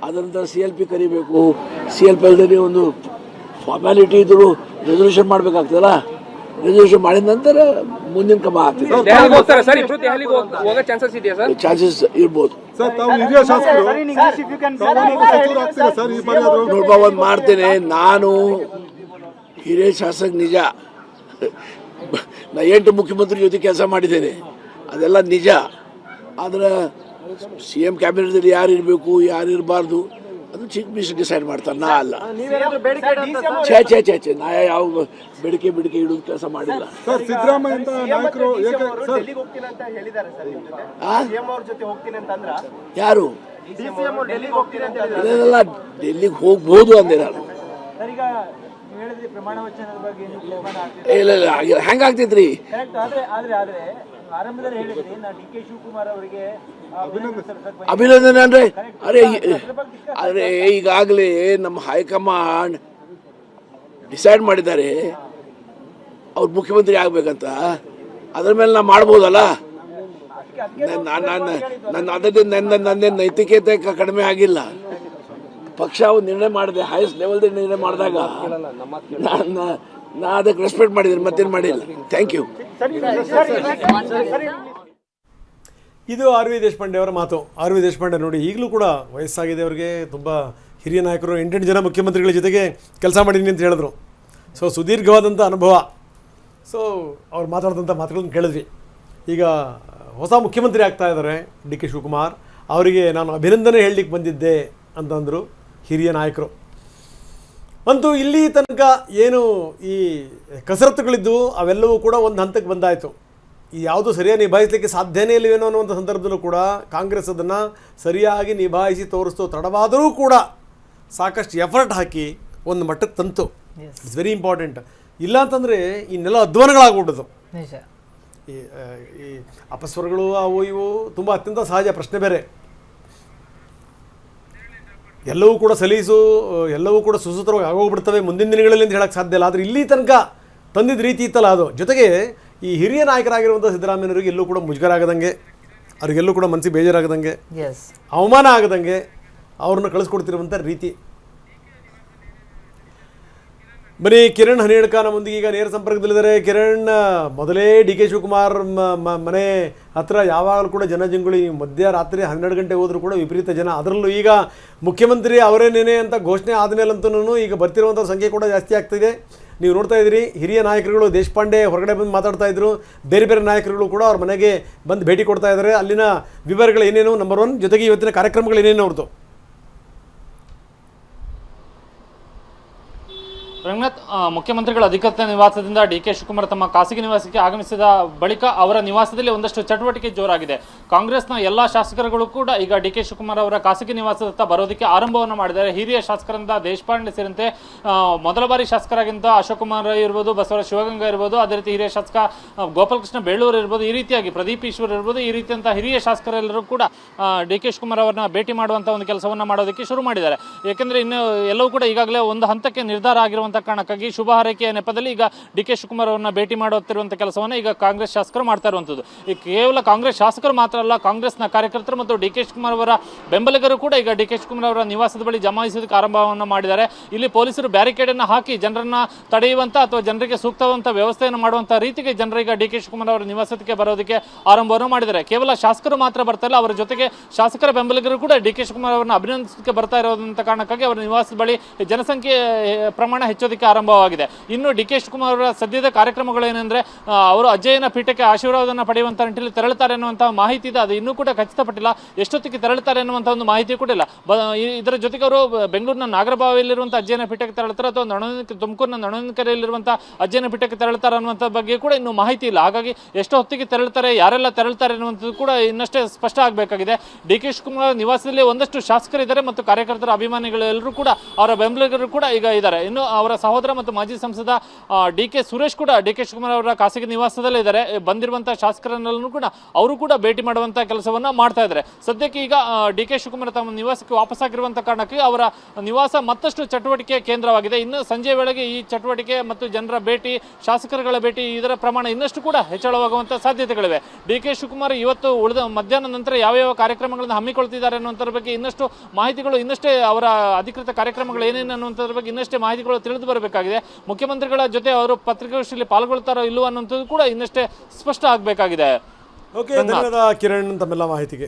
ಅದರ ನಂತರ CLP ಕರಿಬೇಕು. CLP ಅಲ್ಲದೆ ಒಂದು ಫಾರ್ಮ್ಯಾಲಿಟಿ ಇದ್ರು ರೆಸಲ್ಯೂಷನ್ ಮಾಡಬೇಕಾಗ್ತದಲ್ಲ. ರೆಸಲ್ಯೂಷನ್ ಮಾಡಿದ ನಂತರ ಮುಂದಿನ ಕ್ರಮ ಆಗ್ತದೆ. ಚಾನ್ಸಸ್ ಇರ್ಬೋದು. ನೋಡ್ಬಾ ಒಂದು ಮಾಡ್ತೇನೆ. ನಾನು ಹಿರಿಯ ಶಾಸಕ ನಿಜ, ನಾ 8 ಮುಖ್ಯಮಂತ್ರಿ ಜೊತೆ ಕೆಲಸ ಮಾಡಿದ್ದೇನೆ, ಅದೆಲ್ಲ ನಿಜ. ಆದರೆ CM ಕ್ಯಾಬಿನೆಟ್ದಲ್ಲಿ ಯಾರು ಇರಬೇಕು ಯಾರು ಇರಬಾರ್ದು ಅದು ಚೀಫ್ ಮಿನಿಸ್ಟರ್ ಡಿಸೈಡ್ ಮಾಡ್ತಾರೆ, ನಾ ಅಲ್ಲ. ಛೇ ನಾ ಯಾವ ಬೇಡಿಕೆ ಇಡೋದು ಕೆಲಸ ಮಾಡಿಲ್ಲ. ಯಾರು ಇದೆಲ್ಲ ಡೆಲ್ಲಿಗೆ ಹೋಗ್ಬೋದು ಅಂದೆ ನಾನು. ಇಲ್ಲ ಹೆಂಗಾಗ್ತೈತ್ರಿ? ಅಭಿನಂದನೆ ಅಂದ್ರೆ ಅರೆ ಈಗಾಗಲೇ ನಮ್ಮ ಹೈಕಮಾಂಡ್ ಡಿಸೈಡ್ ಮಾಡಿದ್ದಾರೆ ಅವ್ರು ಮುಖ್ಯಮಂತ್ರಿ ಆಗ್ಬೇಕಂತ. ಅದ್ರ ಮೇಲೆ ನಾ ಮಾಡ್ಬೋದಲ್ಲ. ನನ್ನ ನೈತಿಕತೆ ಕಡಿಮೆ ಆಗಿಲ್ಲ. ಪಕ್ಷ ಒಂದು ನಿರ್ಣಯ ಮಾಡಿದೆ, ಹೈಯೆಸ್ಟ್ ಲೆವೆಲ್ದ ನಿರ್ಣಯ ಮಾಡಿದಾಗ ನಾ ಅದಕ್ಕೆ ರೆಸ್ಪೆಕ್ಟ್ ಮಾಡಿದ್ದೀನಿ, ಮತ್ತೇನು ಮಾಡಿಲ್ಲ. Thank you. ಇದು ಆರ್ ವಿ ದೇಶಪಾಂಡೆ ಅವರ ಮಾತು. ಆರ್ ವಿ ದೇಶಪಾಂಡೆ ನೋಡಿ, ಈಗಲೂ ಕೂಡ ವಯಸ್ಸಾಗಿದೆ ಅವರಿಗೆ, ತುಂಬ ಹಿರಿಯ ನಾಯಕರು, 8 ಜನ ಮುಖ್ಯಮಂತ್ರಿಗಳ ಜೊತೆಗೆ ಕೆಲಸ ಮಾಡಿದ್ದೀನಿ ಅಂತ ಹೇಳಿದ್ರು. ಸೊ ಸುದೀರ್ಘವಾದಂಥ ಅನುಭವ. ಸೊ ಅವ್ರು ಮಾತಾಡಿದಂಥ ಮಾತುಗಳನ್ನು ಕೇಳಿದ್ವಿ. ಈಗ ಹೊಸ ಮುಖ್ಯಮಂತ್ರಿ ಆಗ್ತಾ ಇದ್ದಾರೆ DK ಶಿವಕುಮಾರ್ ಅವರಿಗೆ ನಾನು ಅಭಿನಂದನೆ ಹೇಳಲಿಕ್ಕೆ ಬಂದಿದ್ದೆ ಅಂತಂದರು ಹಿರಿಯ ನಾಯಕರು. ಅಂತೂ ಇಲ್ಲಿ ತನಕ ಏನು ಈ ಕಸರತ್ತುಗಳಿದ್ದು ಅವೆಲ್ಲವೂ ಕೂಡ ಒಂದು ಹಂತಕ್ಕೆ ಬಂದಾಯಿತು. ಈ ಯಾವುದು ಸರಿಯಾಗಿ ನಿಭಾಯಿಸಲಿಕ್ಕೆ ಸಾಧ್ಯನೇ ಇಲ್ಲವೇನೋ ಅನ್ನುವಂಥ ಸಂದರ್ಭದಲ್ಲೂ ಕೂಡ ಕಾಂಗ್ರೆಸ್ ಅದನ್ನು ಸರಿಯಾಗಿ ನಿಭಾಯಿಸಿ ತೋರಿಸ್ತೋ ತಡವಾದರೂ ಕೂಡ ಸಾಕಷ್ಟು ಎಫರ್ಟ್ ಹಾಕಿ ಒಂದು ಮಟ್ಟಕ್ಕೆ ತಂತು. It's very important. ಇಲ್ಲ ಅಂತಂದರೆ ಇನ್ನೆಲ್ಲ ಅಧ್ವಾನಗಳಾಗ್ಬಿಡೋದು. ಈ ಅಪಸ್ವರಗಳು ಅವು ಇವು ತುಂಬ ಅತ್ಯಂತ ಸಹಜ, ಪ್ರಶ್ನೆ ಬೇರೆ. ಎಲ್ಲವೂ ಕೂಡ ಸಲೀಸು, ಎಲ್ಲವೂ ಕೂಡ ಸುಸೂತ್ರವಾಗಿ ಆಗೋಗ್ಬಿಡ್ತವೆ ಮುಂದಿನ ದಿನಗಳಲ್ಲಿ ಅಂತ ಹೇಳೋಕ್ಕೆ ಸಾಧ್ಯ ಇಲ್ಲ. ಆದರೆ ಇಲ್ಲಿ ತನಕ ತಂದಿದ್ದ ರೀತಿ ಇತ್ತಲ್ಲ ಅದು. ಜೊತೆಗೆ ಈ ಹಿರಿಯ ನಾಯಕರಾಗಿರುವಂಥ ಸಿದ್ದರಾಮಯ್ಯನವರಿಗೆ ಎಲ್ಲೂ ಕೂಡ ಮುಜುಗರ ಆಗದಂಗೆ, ಅವರಿಗೆಲ್ಲೂ ಕೂಡ ಮನಸ್ಸಿಗೆ ಬೇಜಾರಾಗದಂಗೆ, ಅವಮಾನ ಆಗದಂಗೆ ಅವ್ರನ್ನ ಕಳಿಸ್ಕೊಡ್ತಿರುವಂಥ ರೀತಿ. ಬನ್ನಿ, ಕಿರಣ್ ಹನಿಯಡ್ಕ ನಮ್ಮೊಂದಿಗೆ ಈಗ ನೇರ ಸಂಪರ್ಕದಲ್ಲಿದ್ದಾರೆ. ಕಿರಣ್, ಮೊದಲೇ DK ಶಿವಕುಮಾರ್ ಮನೆ ಹತ್ರ ಯಾವಾಗಲೂ ಕೂಡ ಜನಜಂಗುಳಿ, ಮಧ್ಯರಾತ್ರಿ 12 ಗಂಟೆ ಹೋದರೂ ಕೂಡ ವಿಪರೀತ ಜನ. ಅದರಲ್ಲೂ ಈಗ ಮುಖ್ಯಮಂತ್ರಿ ಅವರೇನೇನೆ ಅಂತ ಘೋಷಣೆ ಆದಮೇಲಂತೂ ಈಗ ಬರ್ತಿರುವಂಥ ಸಂಖ್ಯೆ ಕೂಡ ಜಾಸ್ತಿ ಆಗ್ತಿದೆ. ನೀವು ನೋಡ್ತಾ ಇದ್ದೀರಿ, ಹಿರಿಯ ನಾಯಕರುಗಳು ದೇಶಪಾಂಡೆ ಹೊರಗಡೆ ಬಂದು ಮಾತಾಡ್ತಾ ಇದ್ರು, ಬೇರೆ ಬೇರೆ ನಾಯಕರುಗಳು ಕೂಡ ಅವ್ರ ಮನೆಗೆ ಬಂದು ಭೇಟಿ ಕೊಡ್ತಾ ಇದ್ದಾರೆ. ಅಲ್ಲಿನ ವಿವರಗಳು ಏನೇನು, ನಂಬರ್ 1, ಜೊತೆಗೆ ಇವತ್ತಿನ ಕಾರ್ಯಕ್ರಮಗಳು ಏನೇನು ಅವ್ರದ್ದು? ರಂಗನಾಥ್, ಮುಖ್ಯಮಂತ್ರಿಗಳ ಅಧಿಕೃತ ನಿವಾಸದಿಂದ DK ಶಿವಕುಮಾರ್ ತಮ್ಮ ಖಾಸಗಿ ನಿವಾಸಕ್ಕೆ ಆಗಮಿಸಿದ ಬಳಿಕ ಅವರ ನಿವಾಸದಲ್ಲಿ ಒಂದಷ್ಟು ಚಟುವಟಿಕೆ ಜೋರಾಗಿದೆ. ಕಾಂಗ್ರೆಸ್ನ ಎಲ್ಲ ಶಾಸಕರುಗಳು ಕೂಡ ಈಗ DK ಶಿವಕುಮಾರ್ ಅವರ ಖಾಸಗಿ ನಿವಾಸದತ್ತ ಬರೋದಕ್ಕೆ ಆರಂಭವನ್ನು ಮಾಡಿದ್ದಾರೆ. ಹಿರಿಯ ಶಾಸಕರಿಂದ ದೇಶಪಾಂಡೆ ಸೇರಿದಂತೆ ಮೊದಲ ಬಾರಿ ಶಾಸಕರಾಗಿದ್ದ ಅಶೋಕ್ ಕುಮಾರ್ ಇರ್ಬೋದು, ಬಸವರಾಜ ಶಿವಗಂಗಾ ಇರ್ಬೋದು, ಅದೇ ರೀತಿ ಹಿರಿಯ ಶಾಸಕ ಗೋಪಾಲಕೃಷ್ಣ ಬೇಳೂರು ಇರ್ಬೋದು, ಈ ರೀತಿಯಾಗಿ ಪ್ರದೀಪ್ ಈಶ್ವರ್ ಇರ್ಬೋದು, ಈ ರೀತಿಯಂಥ ಹಿರಿಯ ಶಾಸಕರೆಲ್ಲರೂ ಕೂಡ DK ಶಿವಕುಮಾರ್ ಅವರನ್ನ ಭೇಟಿ ಮಾಡುವಂಥ ಒಂದು ಕೆಲಸವನ್ನು ಮಾಡೋದಕ್ಕೆ ಶುರು ಮಾಡಿದ್ದಾರೆ. ಏಕೆಂದರೆ ಇನ್ನು ಎಲ್ಲವೂ ಕೂಡ ಈಗಾಗಲೇ ಒಂದು ಹಂತಕ್ಕೆ ನಿರ್ಧಾರ ಆಗಿರುವಂಥ ಕಾರಣಕ್ಕಾಗಿ ಶುಭ ಹಾರೈಕೆಯ ನೆಪದಲ್ಲಿ ಈಗ DK ಶಿವಕುಮಾರ್ ಅವರನ್ನ ಭೇಟಿ ಮಾಡುತ್ತಿರುವಂಥ ಕೆಲಸವನ್ನು ಈಗ ಕಾಂಗ್ರೆಸ್ ಶಾಸಕರು ಮಾಡ್ತಾ ಇರುವಂಥದ್ದು. ಈ ಕೇವಲ ಕಾಂಗ್ರೆಸ್ ಶಾಸಕರು ಮಾತ್ರ ಅಲ್ಲ, ಕಾಂಗ್ರೆಸ್ನ ಕಾರ್ಯಕರ್ತರು ಮತ್ತು DK ಶಿವಕುಮಾರ್ ಅವರ ಬೆಂಬಲಿಗರು ಕೂಡ ಈಗ DK ಶಿವಕುಮಾರ್ ಅವರ ನಿವಾಸದ ಬಳಿ ಜಮಾಯಿಸೋದಕ್ಕೆ ಆರಂಭವನ್ನು ಮಾಡಿದ್ದಾರೆ. ಇಲ್ಲಿ ಪೊಲೀಸರು ಬ್ಯಾರಿಕೇಡ್ ಅನ್ನು ಹಾಕಿ ಜನರನ್ನ ತಡೆಯುವಂಥ ಅಥವಾ ಜನರಿಗೆ ಸೂಕ್ತವಂತ ವ್ಯವಸ್ಥೆಯನ್ನು ಮಾಡುವಂಥ ರೀತಿಗೆ ಜನರೀಗ DK ಶಿವಕುಮಾರ್ ಅವರ ನಿವಾಸಕ್ಕೆ ಬರೋದಕ್ಕೆ ಆರಂಭವನ್ನು ಮಾಡಿದ್ದಾರೆ. ಕೇವಲ ಶಾಸಕರು ಮಾತ್ರ ಬರ್ತಾ ಇಲ್ಲ, ಅವರ ಜೊತೆಗೆ ಶಾಸಕರ ಬೆಂಬಲಿಗರು ಕೂಡ DK ಶಿವಕುಮಾರ್ ಅವರನ್ನ ಅಭಿನಂದಿಸೋದಕ್ಕೆ ಬರ್ತಾ ಇರೋದಂಥ ಕಾರಣಕ್ಕಾಗಿ ಅವರ ನಿವಾಸದ ಬಳಿ ಜನಸಂಖ್ಯೆ ಪ್ರಮಾಣ ಹೆಚ್ಚೋದಕ್ಕೆ ಆರಂಭವಾಗಿದೆ. ಇನ್ನು DK ಶಿವಕುಮಾರ್ ಅವರ ಸದ್ಯದ ಕಾರ್ಯಕ್ರಮಗಳೇನೆಂದರೆ ಅವರು ಅಜ್ಜಯ್ಯನ ಪೀಠಕ್ಕೆ ಆಶೀರ್ವಾದವನ್ನು ಪಡೆಯುವಂಥ ನಿಟ್ಟಿನಲ್ಲಿ ತೆರಳುತ್ತಾರೆ ಅನ್ನುವಂಥ ಮಾಹಿತಿ ಇದೆ. ಅದು ಇನ್ನೂ ಕೂಡ ಖಚಿತಪಟ್ಟಿಲ್ಲ. ಎಷ್ಟೊತ್ತಿಗೆ ತೆರಳುತ್ತಾರೆ ಅನ್ನುವಂಥ ಒಂದು ಮಾಹಿತಿ ಕೂಡ ಇಲ್ಲ. ಇದರ ಜೊತೆಗೆ ಅವರು ಬೆಂಗಳೂರಿನ ನಾಗರಬಾವಿಯಲ್ಲಿರುವಂಥ ಅಜ್ಜಯ್ಯನ ಪೀಠಕ್ಕೆ ತೆರಳುತ್ತಾರೆ ಅಥವಾ ತುಮಕೂರಿನ ನೊಣನಕೆರೆಯಲ್ಲಿರುವಂಥ ಅಜ್ಜಯ್ಯನ ಪೀಠಕ್ಕೆ ತೆರಳುತ್ತಾರೆ ಅನ್ನುವಂಥ ಬಗ್ಗೆ ಕೂಡ ಇನ್ನೂ ಮಾಹಿತಿ ಇಲ್ಲ. ಹಾಗಾಗಿ ಎಷ್ಟು ಹೊತ್ತಿಗೆ ತೆರಳುತ್ತಾರೆ, ಯಾರೆಲ್ಲ ತೆರಳುತ್ತಾರೆ ಅನ್ನುವಂಥದ್ದು ಕೂಡ ಇನ್ನಷ್ಟೇ ಸ್ಪಷ್ಟ ಆಗಬೇಕಾಗಿದೆ. DK ಶಿವಕುಮಾರ್ ನಿವಾಸದಲ್ಲಿ ಒಂದಷ್ಟು ಶಾಸಕರಿದ್ದಾರೆ ಮತ್ತು ಕಾರ್ಯಕರ್ತರ ಅಭಿಮಾನಿಗಳೆಲ್ಲರೂ ಕೂಡ ಅವರ ಬೆಂಬಲಿಗರು ಕೂಡ ಈಗ ಇದ್ದಾರೆ. ಇನ್ನು ಅವರ ಸಹೋದರ ಮತ್ತು ಮಾಜಿ ಸಂಸದ ಡಿ ಕೆ ಸುರೇಶ್ ಕೂಡ ಡಿ ಕೆ ಶಿವಕುಮಾರ್ ಅವರ ಖಾಸಗಿ ನಿವಾಸದಲ್ಲೇ ಇದ್ದಾರೆ. ಬಂದಿರುವಂತಹ ಶಾಸಕರನ್ನೆಲ್ಲರೂ ಕೂಡ ಅವರು ಕೂಡ ಭೇಟಿ ಮಾಡುವಂತಹ ಕೆಲಸವನ್ನ ಮಾಡ್ತಾ ಇದ್ದಾರೆ. ಸದ್ಯಕ್ಕೆ ಈಗ ಡಿ ಕೆ ಶಿವಕುಮಾರ್ ತಮ್ಮ ನಿವಾಸಕ್ಕೆ ವಾಪಸ್ಸಾಗಿರುವಂತಹ ಕಾರಣಕ್ಕೆ ಅವರ ನಿವಾಸ ಮತ್ತಷ್ಟು ಚಟುವಟಿಕೆ ಕೇಂದ್ರವಾಗಿದೆ. ಇನ್ನು ಸಂಜೆ ವೇಳೆಗೆ ಈ ಚಟುವಟಿಕೆ ಮತ್ತು ಜನರ ಭೇಟಿ, ಶಾಸಕರುಗಳ ಭೇಟಿ ಇದರ ಪ್ರಮಾಣ ಇನ್ನಷ್ಟು ಕೂಡ ಹೆಚ್ಚಳವಾಗುವಂತಹ ಸಾಧ್ಯತೆಗಳಿವೆ. ಡಿ ಕೆ ಶಿವಕುಮಾರ್ ಇವತ್ತು ಉಳಿದ ಮಧ್ಯಾಹ್ನ ನಂತರ ಯಾವ ಕಾರ್ಯಕ್ರಮಗಳನ್ನು ಹಮ್ಮಿಕೊಳ್ತಿದ್ದಾರೆ ಅನ್ನುವಂಥದ್ರ ಬಗ್ಗೆ ಇನ್ನಷ್ಟು ಮಾಹಿತಿಗಳು, ಇನ್ನಷ್ಟೇ ಅವರ ಅಧಿಕೃತ ಕಾರ್ಯಕ್ರಮಗಳು ಏನೇನು ಅನ್ನುವಂಥದ್ರ ಬಗ್ಗೆ ಇನ್ನಷ್ಟೇ ಮಾಹಿತಿಗಳು ತಿಳಿದು ಬರಬೇಕಾಗಿದೆ. ಮುಖ್ಯಮಂತ್ರಿಗಳ ಜೊತೆ ಅವರು ಪತ್ರಿಕಾಗೋಷ್ಠಿಯಲ್ಲಿ ಪಾಲ್ಗೊಳ್ತಾರೋ ಇಲ್ಲವೋ ಅನ್ನುವಂಥದ್ದು ಕೂಡ ಇನ್ನಷ್ಟೇ ಸ್ಪಷ್ಟ ಆಗಬೇಕಾಗಿದೆ. ಓಕೆ, ಧನ್ಯವಾದ ಕಿರಣ್ ತಮ್ಮೆಲ್ಲ ಮಾಹಿತಿಗೆ.